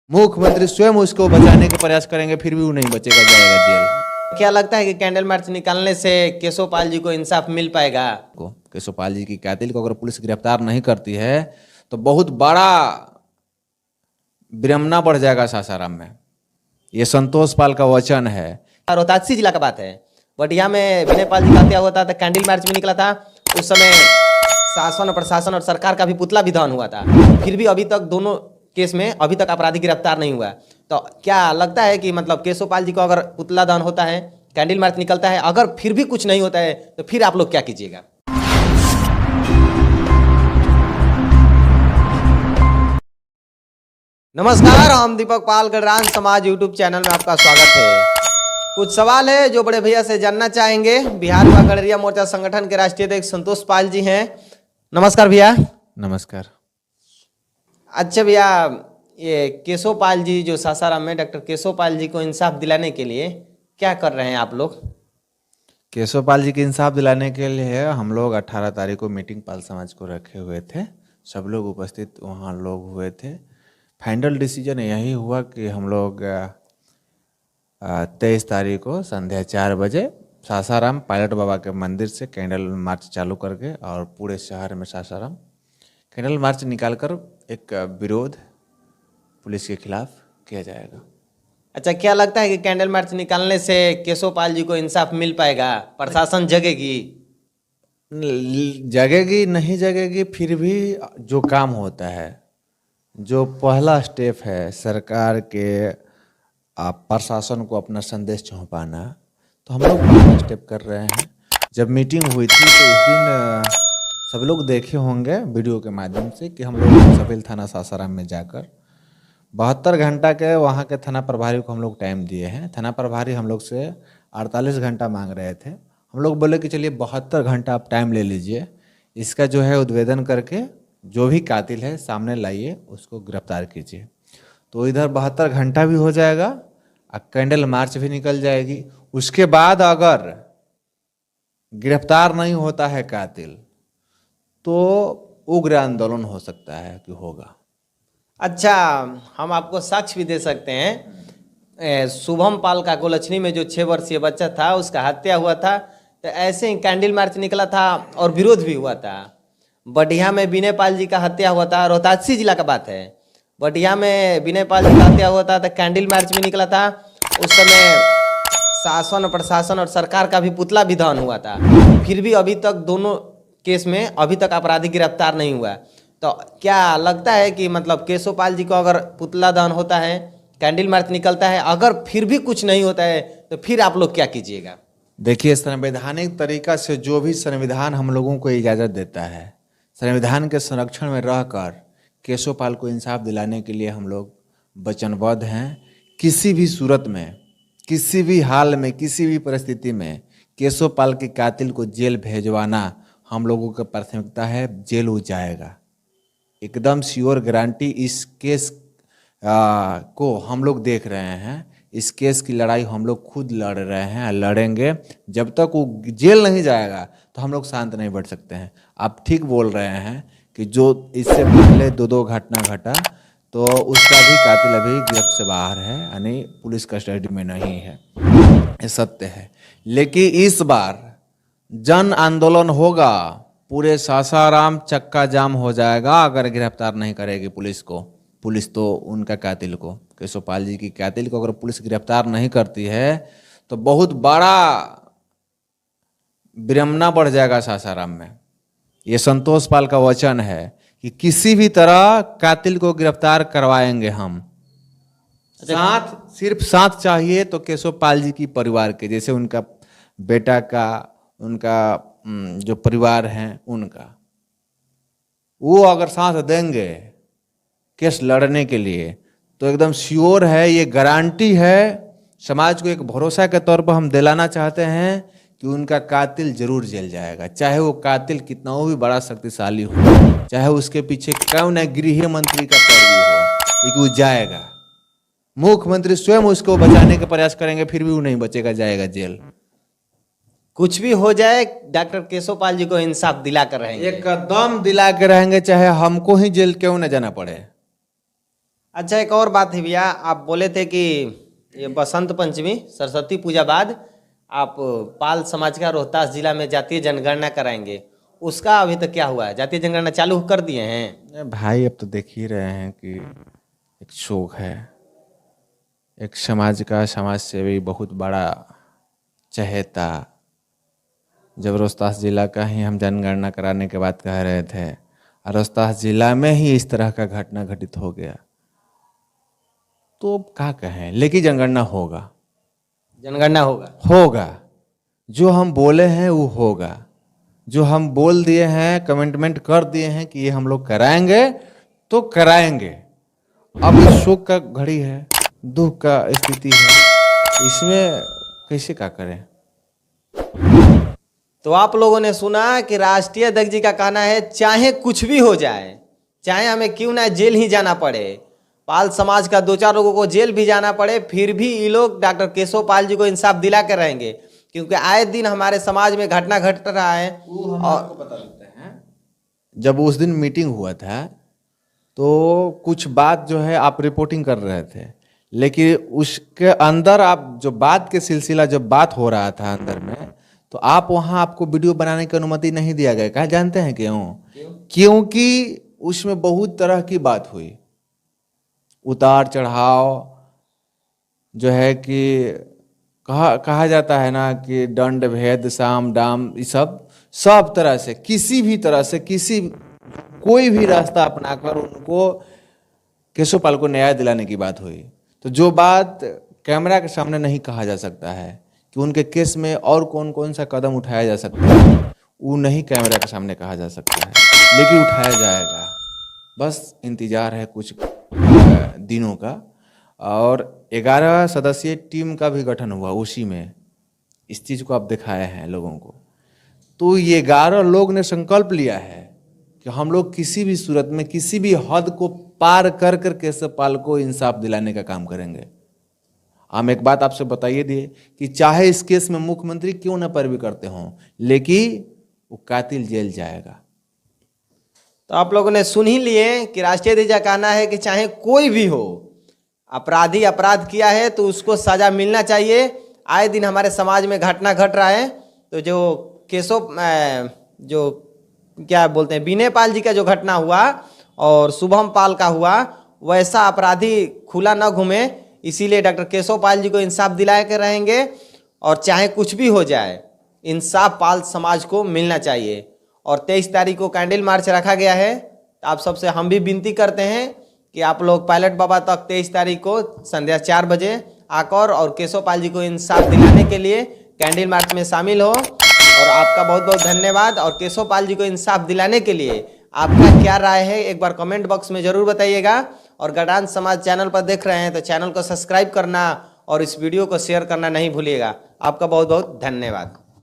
मुख्यमंत्री स्वयं उसको बचाने के प्रयास करेंगे, फिर भी वो नहीं बचेगा, जाएगा जेल। क्या लगता है कि कैंडल मार्च निकालने से केशवपाल जी को इंसाफ मिल पाएगा? केशवपाल जी की कातिल को अगर पुलिस गिरफ्तार नहीं करती है तो बहुत बड़ा विडंबना बढ़ जाएगा सासाराम में। ये संतोष पाल का वचन है। रोहतासी जिला का बात है, बटिया में विनय पाल जी का हत्या हुआ था तो कैंडल मार्च में निकला था। उस समय शासन और प्रशासन और सरकार का भी पुतला भी दहन हुआ था, फिर भी अभी तक दोनों केस में अभी तक अपराधी गिरफ्तार नहीं हुआ। तो क्या लगता है कि मतलब केशवपाल जी को अगर पुतला दहन होता है, कैंडल मार्च निकलता है, अगर फिर भी कुछ नहीं होता है तो फिर आप लोग क्या कीजिएगा? नमस्कार, हम दीपक पाल गढ़रान समाज यूट्यूब चैनल में आपका स्वागत है। कुछ सवाल है जो बड़े भैया से जानना चाहेंगे। बिहार युवा गणरिया मोर्चा संगठन के राष्ट्रीय अध्यक्ष संतोष पाल जी हैं। नमस्कार भैया। नमस्कार। अच्छा भैया, ये केशवपाल जी जो सासाराम में डॉक्टर केशवपाल जी को इंसाफ दिलाने के लिए क्या कर रहे हैं आप लोग? केशवपाल जी के इंसाफ दिलाने के लिए हम लोग 18 तारीख को मीटिंग पाल समाज को रखे हुए थे। सब लोग उपस्थित वहाँ लोग हुए थे। फाइनल डिसीजन यही हुआ कि हम लोग 23 तारीख को संध्या 4 बजे सासाराम पायलट बाबा के मंदिर से कैंडल मार्च चालू करके और पूरे शहर में सासाराम कैंडल मार्च निकालकर एक विरोध पुलिस के खिलाफ किया जाएगा। अच्छा, क्या लगता है कि कैंडल मार्च निकालने से केशवपाल जी को इंसाफ मिल पाएगा? प्रशासन जगेगी? जगेगी नहीं जगेगी, फिर भी जो काम होता है, जो पहला स्टेप है सरकार के प्रशासन को अपना संदेश पहुँचाना, तो हम लोग पहला स्टेप कर रहे हैं। जब मीटिंग हुई थी तो उस दिन सब लोग देखे होंगे वीडियो के माध्यम से कि हम लोग सफेल थाना सासाराम में जाकर 72 घंटा के वहाँ के थाना प्रभारी को हम लोग टाइम दिए हैं। थाना प्रभारी हम लोग से 48 घंटा मांग रहे थे। हम लोग बोले कि चलिए 72 घंटा आप टाइम ले लीजिए, इसका जो है उद्भेदन करके जो भी कातिल है सामने लाइए, उसको गिरफ्तार कीजिए। तो इधर 72 घंटा भी हो जाएगा और कैंडल मार्च भी निकल जाएगी। उसके बाद अगर गिरफ्तार नहीं होता है कातिल तो उग्र आंदोलन हो सकता है कि होगा। अच्छा, हम आपको साक्ष्य भी दे सकते हैं। शुभम पाल का गोलछनी में जो 6 वर्षीय बच्चा था उसका हत्या हुआ था, तो ऐसे ही कैंडल मार्च निकला था और विरोध भी हुआ था। बटिया में विनय पाल जी का हत्या हुआ था, रोहतासी जिला का बात है। बटिया में विनय पाल जी का हत्या हुआ था तो कैंडल मार्च में निकला था। उस समय शासन और प्रशासन और सरकार का भी पुतला भी दहन हुआ था, फिर भी अभी तक दोनों केस में अभी तक अपराधी गिरफ्तार नहीं हुआ। तो क्या लगता है कि मतलब केशवपाल जी को अगर पुतला दहन होता है, कैंडल मार्च निकलता है, अगर फिर भी कुछ नहीं होता है तो फिर आप लोग क्या कीजिएगा? देखिए, संवैधानिक तरीका से जो भी संविधान हम लोगों को इजाज़त देता है, संविधान के संरक्षण में रहकर केशवपाल को इंसाफ दिलाने के लिए हम लोग वचनबद्ध हैं। किसी भी सूरत में, किसी भी हाल में, किसी भी परिस्थिति में केशवपाल के कातिल को जेल भेजवाना हम लोगों की प्राथमिकता है। जेल हो जाएगा, एकदम श्योर गारंटी। इस केस को हम लोग देख रहे हैं। इस केस की लड़ाई हम लोग खुद लड़ रहे हैं, लड़ेंगे। जब तक वो जेल नहीं जाएगा तो हम लोग शांत नहीं बैठ सकते हैं। आप ठीक बोल रहे हैं कि जो इससे पहले 2 घटना घटा तो उसका भी कातिल अभी गिरफ्त से बाहर है, यानी पुलिस कस्टडी में नहीं है, ये सत्य है। लेकिन इस बार जन आंदोलन होगा, पूरे सासाराम चक्का जाम हो जाएगा अगर गिरफ्तार नहीं करेगी पुलिस को। पुलिस तो उनका कातिल को, केशवपाल जी की कातिल को अगर पुलिस गिरफ्तार नहीं करती है तो बहुत बड़ा विडंबना बढ़ जाएगा सासाराम में। ये संतोष पाल का वचन है कि किसी भी तरह कातिल को गिरफ्तार करवाएंगे हम। सिर्फ साथ चाहिए तो केशवपाल जी की परिवार के, जैसे उनका बेटा का, उनका जो परिवार हैं उनका, वो अगर साथ देंगे केस लड़ने के लिए तो एकदम श्योर है, ये गारंटी है। समाज को एक भरोसा के तौर पर हम दिलाना चाहते हैं कि उनका कातिल जरूर जेल जाएगा। चाहे वो कातिल कितना भी बड़ा शक्तिशाली हो, चाहे उसके पीछे क्यों न गृह मंत्री का पैरवी हो, लेकिन वो जाएगा। मुख्यमंत्री स्वयं उसको बचाने का प्रयास करेंगे, फिर भी वो नहीं बचेगा, जाएगा जेल। कुछ भी हो जाए, डॉक्टर केशवपाल जी को इंसाफ दिला कर रहेंगे, एकदम दिला के रहेंगे, चाहे हमको ही जेल क्यों न जाना पड़े। अच्छा, एक और बात है भैया, आप बोले थे कि ये बसंत पंचमी सरस्वती पूजा बाद आप पाल समाज का रोहतास जिला में जातीय जनगणना कराएंगे, उसका अभी तक क्या हुआ है? जातीय जनगणना चालू कर दिए हैं? भाई अब तो देख ही रहे हैं कि एक शोक है, एक समाज का समाज सेवी बहुत बड़ा चहेता, जब रोहतास जिला का ही हम जनगणना कराने के बाद कह रहे थे और रोहतास जिला में ही इस तरह का घटना घटित हो गया, तो अब क्या कहें। लेकिन जनगणना होगा, जनगणना होगा। होगा। जो हम बोले हैं वो होगा, जो हम बोल दिए हैं, कमिटमेंट कर दिए हैं कि ये हम लोग कराएंगे तो कराएंगे। अब इस शोक का घड़ी है, दुख का स्थिति है, इसमें कैसे क्या करें। तो आप लोगों ने सुना कि राष्ट्रीय अध्यक्ष जी का कहना है चाहे कुछ भी हो जाए, चाहे हमें क्यों ना जेल ही जाना पड़े, पाल समाज का 2-4 लोगों को जेल भी जाना पड़े, फिर भी ये लोग डॉक्टर केशव पाल जी को इंसाफ दिला कर रहेंगे, क्योंकि आए दिन हमारे समाज में घटना घट रहा है। और बता देते हैं, जब उस दिन मीटिंग हुआ था तो कुछ बात जो है आप रिपोर्टिंग कर रहे थे, लेकिन उसके अंदर आप जो बात के सिलसिला जब बात हो रहा था अंदर में, तो आप वहां आपको वीडियो बनाने की अनुमति नहीं दिया गया। कहा जानते हैं क्यों? क्योंकि उसमें बहुत तरह की बात हुई, उतार चढ़ाव जो है कि कहा जाता है ना कि दंड भेद साम दाम, ये सब तरह से, किसी भी तरह से, कोई भी रास्ता अपनाकर उनको केशव पाल को न्याय दिलाने की बात हुई। तो जो बात कैमरा के सामने नहीं कहा जा सकता है कि उनके केस में और कौन कौन सा कदम उठाया जा सकता है, वो नहीं कैमरा के सामने कहा जा सकता है, लेकिन उठाया जाएगा। बस इंतजार है कुछ दिनों का। और 11 सदस्यीय टीम का भी गठन हुआ, उसी में इस चीज़ को आप दिखाए हैं लोगों को। तो ये 11 लोग ने संकल्प लिया है कि हम लोग किसी भी सूरत में, किसी भी हद को पार कर कर केशव पाल को इंसाफ दिलाने का काम करेंगे। हम एक बात आपसे बताइए दिए कि चाहे इस केस में मुख्यमंत्री क्यों न पैरवी करते हों, लेकिन वो कातिल जेल जाएगा। तो आप लोगों ने सुन ही लिए कि राष्ट्रीय अध्यक्ष का कहना है कि चाहे कोई भी हो, अपराधी अपराध किया है तो उसको सजा मिलना चाहिए। आए दिन हमारे समाज में घटना घट रहा है, तो जो केशव जो क्या बोलते हैं विनय पाल जी का जो घटना हुआ और शुभम पाल का हुआ, वैसा अपराधी खुला न घूमे, इसीलिए डॉक्टर केशव पाल जी को इंसाफ दिलाए के रहेंगे। और चाहे कुछ भी हो जाए, इंसाफ पाल समाज को मिलना चाहिए। और 23 तारीख को कैंडल मार्च रखा गया है। आप सबसे हम भी विनती करते हैं कि आप लोग पायलट बाबा तक 23 तारीख को संध्या 4 बजे आकर और केशव पाल जी को इंसाफ दिलाने के लिए कैंडल मार्च में शामिल हो। और आपका बहुत बहुत धन्यवाद। और केशव पाल जी को इंसाफ दिलाने के लिए आपका क्या राय है, एक बार कमेंट बॉक्स में जरूर बताइएगा। और गडांश समाज चैनल पर देख रहे हैं तो चैनल को सब्सक्राइब करना और इस वीडियो को शेयर करना नहीं भूलिएगा। आपका बहुत बहुत धन्यवाद।